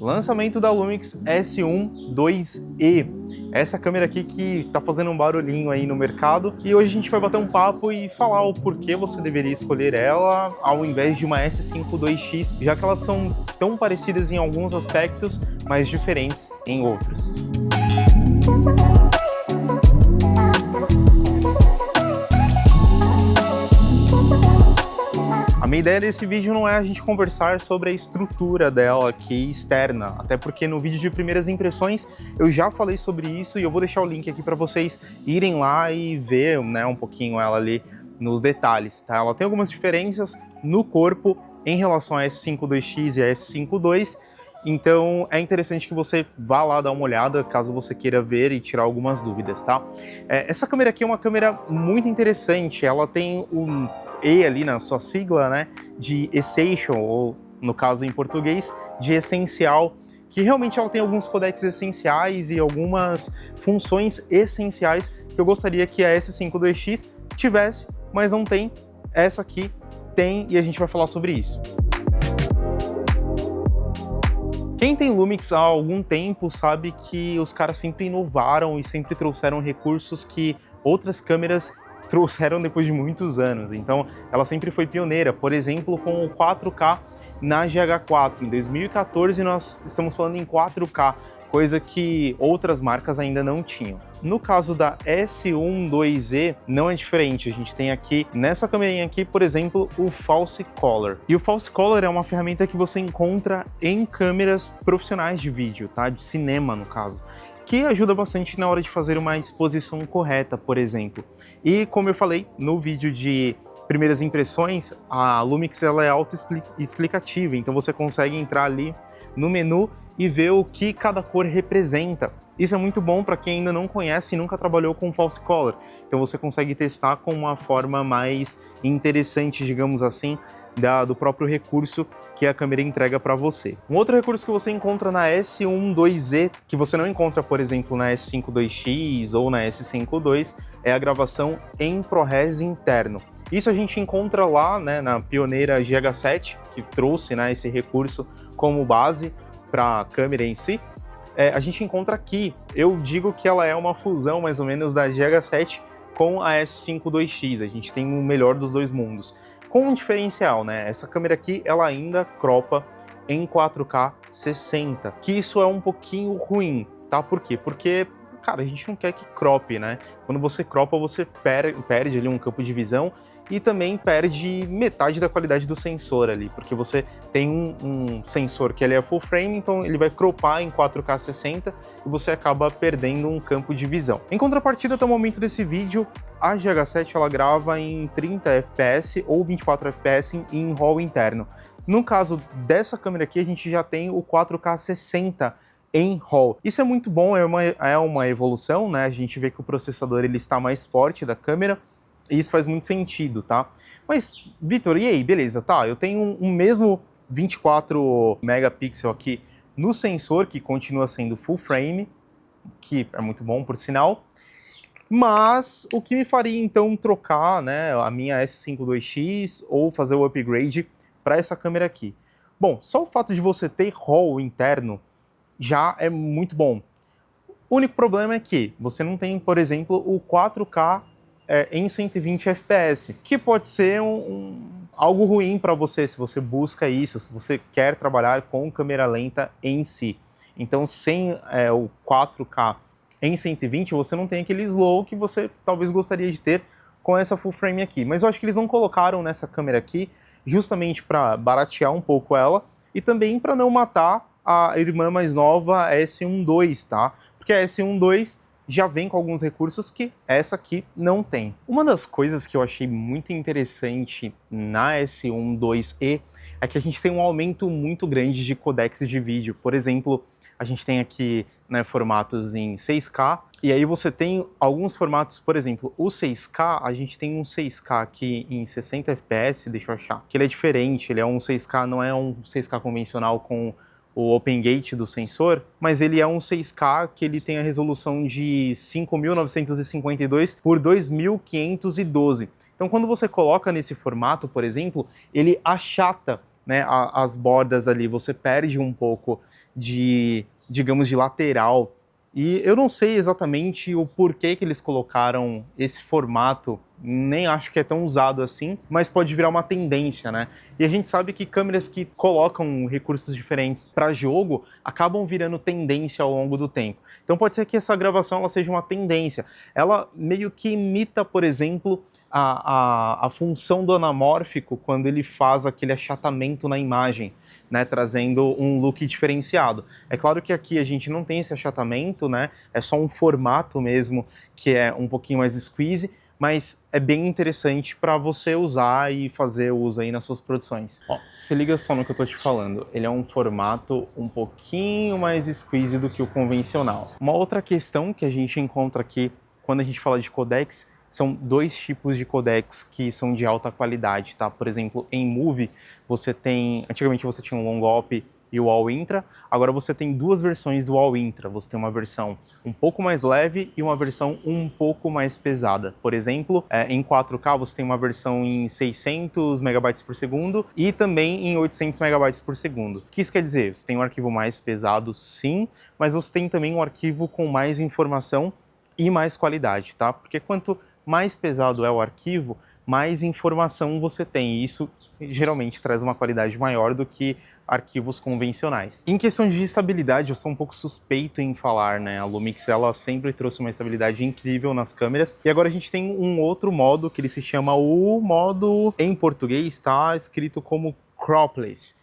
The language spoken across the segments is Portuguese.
Lançamento da Lumix S1 2E. Essa câmera aqui que tá fazendo um barulhinho aí no mercado. E hoje a gente vai bater um papo e falar o porquê você deveria escolher ela ao invés de uma S5 2X, já que elas são tão parecidas em alguns aspectos, mas diferentes em outros. A minha ideia desse vídeo não é a gente conversar sobre a estrutura dela aqui externa, até porque no vídeo de primeiras impressões eu já falei sobre isso e eu vou deixar o link aqui para vocês irem lá e ver, né, um pouquinho ela ali nos detalhes, tá? Ela tem algumas diferenças no corpo em relação a S5 2X e a S5 II, então é interessante que você vá lá dar uma olhada caso você queira ver e tirar algumas dúvidas, tá? Essa câmera aqui é uma câmera muito interessante, ela tem um E ali na sua sigla, né, de Essential, ou no caso em português, de essencial, que realmente ela tem alguns codecs essenciais e algumas funções essenciais que eu gostaria que a S5 2X tivesse, mas não tem. Essa aqui tem e a gente vai falar sobre isso. Quem tem Lumix há algum tempo sabe que os caras sempre inovaram e sempre trouxeram recursos que outras câmeras trouxeram depois de muitos anos, então ela sempre foi pioneira, por exemplo, com o 4K na GH4. Em 2014 nós estamos falando em 4K, coisa que outras marcas ainda não tinham. No caso da S1 2E não é diferente, a gente tem aqui, nessa câmera aqui, por exemplo, o False Color. E o False Color é uma ferramenta que você encontra em câmeras profissionais de vídeo, tá? De cinema, no caso, que ajuda bastante na hora de fazer uma exposição correta, por exemplo. E como eu falei no vídeo de primeiras impressões, a Lumix ela é autoexplicativa, então você consegue entrar ali no menu e ver o que cada cor representa. Isso é muito bom para quem ainda não conhece e nunca trabalhou com False Color, então você consegue testar com uma forma mais interessante, digamos assim, do próprio recurso que a câmera entrega para você. Um outro recurso que você encontra na S1 2E, que você não encontra, por exemplo, na S5 2X ou na S5 II, é a gravação em ProRes interno. Isso a gente encontra lá, né, na pioneira GH7, que trouxe, né, esse recurso como base para a câmera em si. A gente encontra aqui, eu digo que ela é uma fusão mais ou menos da GH7 com a S5 2X, a gente tem o melhor dos dois mundos. Com um diferencial, né? Essa câmera aqui, ela ainda cropa em 4K 60, que isso é um pouquinho ruim, tá? Por quê? Porque, cara, a gente não quer que crope, né? Quando você cropa, você perde ali um campo de visão e também perde metade da qualidade do sensor ali, porque você tem um sensor que ele é full frame, então ele vai cropar em 4K 60 e você acaba perdendo um campo de visão. Em contrapartida, até o momento desse vídeo, a GH7 ela grava em 30 fps ou 24 fps em RAW interno. No caso dessa câmera aqui, a gente já tem o 4K 60 em RAW. Isso é muito bom, é uma evolução, né? A gente vê que o processador ele está mais forte da câmera, e isso faz muito sentido, tá? Mas, Vitor, e aí, beleza, tá? Eu tenho um mesmo 24 megapixel aqui no sensor, que continua sendo full frame, que é muito bom, por sinal. Mas o que me faria, então, trocar, né, a minha S5 2X ou fazer o upgrade para essa câmera aqui? Bom, só o fato de você ter RAW interno já é muito bom. O único problema é que você não tem, por exemplo, o 4K em 120 fps, que pode ser algo ruim para você se você busca isso, se você quer trabalhar com câmera lenta em si. Então, sem o 4K em 120, você não tem aquele slow que você talvez gostaria de ter com essa full frame aqui. Mas eu acho que eles não colocaram nessa câmera aqui justamente para baratear um pouco ela e também para não matar a irmã mais nova, a S1 II, tá? Porque a S1 II já vem com alguns recursos que essa aqui não tem. Uma das coisas que eu achei muito interessante na S1 IIe é que a gente tem um aumento muito grande de codecs de vídeo. Por exemplo, a gente tem aqui, né, formatos em 6K, e aí você tem alguns formatos, por exemplo, o 6K, a gente tem um 6K aqui em 60 fps, deixa eu achar, que ele é diferente, ele é um 6K, não é um 6K convencional com o Open Gate do sensor, mas ele é um 6K que ele tem a resolução de 5.952 por 2.512. Então, quando você coloca nesse formato, por exemplo, ele achata, né, as bordas ali, você perde um pouco digamos, de lateral. E eu não sei exatamente o porquê que eles colocaram esse formato, nem acho que é tão usado assim, mas pode virar uma tendência, né? E a gente sabe que câmeras que colocam recursos diferentes para jogo acabam virando tendência ao longo do tempo. Então pode ser que essa gravação ela seja uma tendência. Ela meio que imita, por exemplo, a função do anamórfico quando ele faz aquele achatamento na imagem, né, trazendo um look diferenciado. É claro que aqui a gente não tem esse achatamento, né, é só um formato mesmo que é um pouquinho mais squeeze, mas é bem interessante para você usar e fazer uso aí nas suas produções. Ó, se liga só no que eu tô te falando, ele é um formato um pouquinho mais squeeze do que o convencional. Uma outra questão que a gente encontra aqui quando a gente fala de codecs são dois tipos de codecs que são de alta qualidade, tá? Por exemplo, em Movie, antigamente você tinha o Longop e o All-Intra, agora você tem duas versões do All-Intra. Você tem uma versão um pouco mais leve e uma versão um pouco mais pesada. Por exemplo, em 4K você tem uma versão em 600 megabytes por segundo e também em 800 megabytes por segundo. O que isso quer dizer? Você tem um arquivo mais pesado, sim, mas você tem também um arquivo com mais informação e mais qualidade, tá? Porque quanto mais pesado é o arquivo, mais informação você tem. E isso geralmente traz uma qualidade maior do que arquivos convencionais. Em questão de estabilidade, eu sou um pouco suspeito em falar, né? A Lumix ela sempre trouxe uma estabilidade incrível nas câmeras. E agora a gente tem um outro modo que ele se chama o modo, em português, tá escrito como cropless.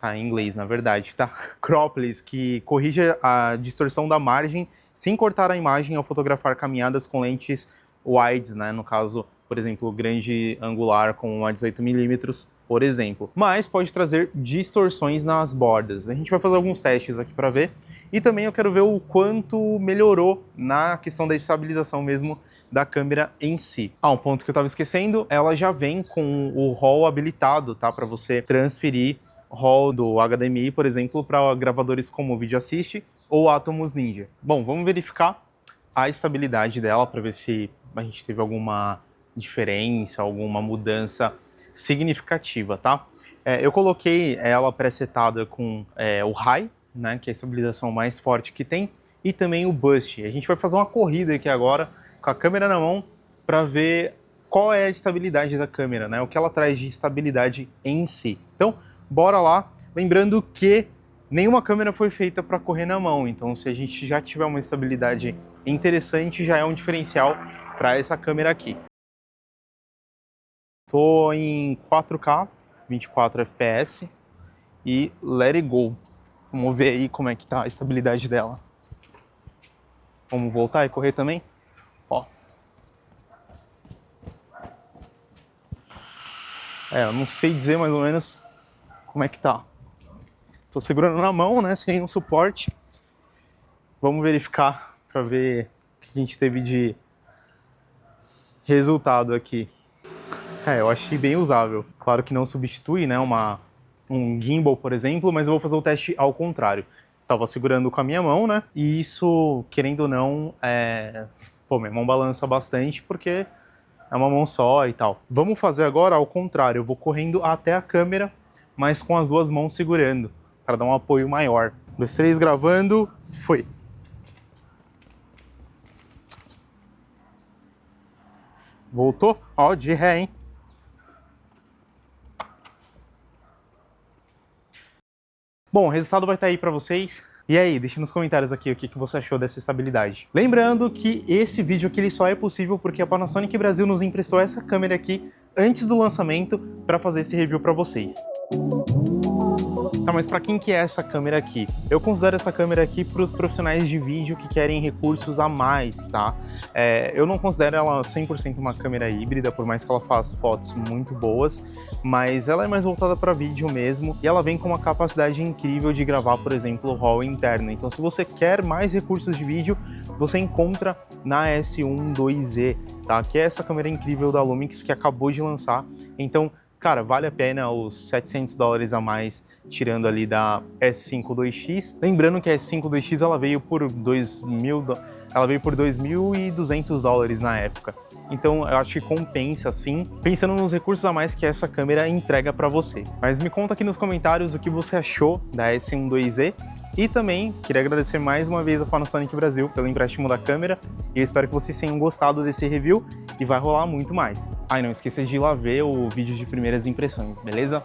Tá em inglês, na verdade, tá? Cropless, que corrige a distorção da margem sem cortar a imagem ao fotografar caminhadas com lentes wides, né? No caso, por exemplo, grande angular com uma 18mm, por exemplo. Mas pode trazer distorções nas bordas. A gente vai fazer alguns testes aqui para ver. E também eu quero ver o quanto melhorou na questão da estabilização mesmo da câmera em si. Um ponto que eu estava esquecendo, ela já vem com o RAW habilitado, tá? Para você transferir RAW do HDMI, por exemplo, para gravadores como o Video Assist ou Atomos Ninja. Bom, vamos verificar a estabilidade dela para ver se a gente teve alguma diferença, alguma mudança significativa, tá? Eu coloquei ela pré-setada com o High, né, que é a estabilização mais forte que tem, e também o Burst. A gente vai fazer uma corrida aqui agora com a câmera na mão para ver qual é a estabilidade da câmera, né? O que ela traz de estabilidade em si. Então, bora lá. Lembrando que nenhuma câmera foi feita para correr na mão, então se a gente já tiver uma estabilidade interessante, já é um diferencial para essa câmera aqui. Tô em 4K, 24 FPS e let it go. Vamos ver aí como é que tá a estabilidade dela. Vamos voltar e correr também? Ó. Eu não sei dizer mais ou menos como é que tá. Tô segurando na mão, né, sem um suporte. Vamos verificar para ver o que a gente teve de resultado aqui. Eu achei bem usável. Claro que não substitui, né, um gimbal, por exemplo, mas eu vou fazer o teste ao contrário. Tava segurando com a minha mão, né, e isso, querendo ou não, minha mão balança bastante porque é uma mão só e tal. Vamos fazer agora ao contrário. Eu vou correndo até a câmera, mas com as duas mãos segurando, para dar um apoio maior. 1, 2, 3, gravando, foi. Voltou? Ó, de ré, hein? Bom, o resultado vai estar aí para vocês. E aí, deixa nos comentários aqui o que você achou dessa estabilidade. Lembrando que esse vídeo aqui ele só é possível porque a Panasonic Brasil nos emprestou essa câmera aqui antes do lançamento para fazer esse review para vocês. Tá, mas para quem que é essa câmera aqui? Eu considero essa câmera aqui para os profissionais de vídeo que querem recursos a mais, tá? Eu não considero ela 100% uma câmera híbrida, por mais que ela faça fotos muito boas, mas ela é mais voltada para vídeo mesmo e ela vem com uma capacidade incrível de gravar, por exemplo, RAW interno. Então, se você quer mais recursos de vídeo, você encontra na S1 IIe, tá? Que é essa câmera incrível da Lumix que acabou de lançar. Então, cara, vale a pena os $700 a mais, tirando ali da S5 2X. Lembrando que a S5 2X ela veio por $2.200 na época. Então eu acho que compensa sim, pensando nos recursos a mais que essa câmera entrega para você. Mas me conta aqui nos comentários o que você achou da S1 IIe. E também queria agradecer mais uma vez a Panasonic Brasil pelo empréstimo da câmera, e eu espero que vocês tenham gostado desse review, e vai rolar muito mais. Ah, e não esqueça de ir lá ver o vídeo de primeiras impressões, beleza?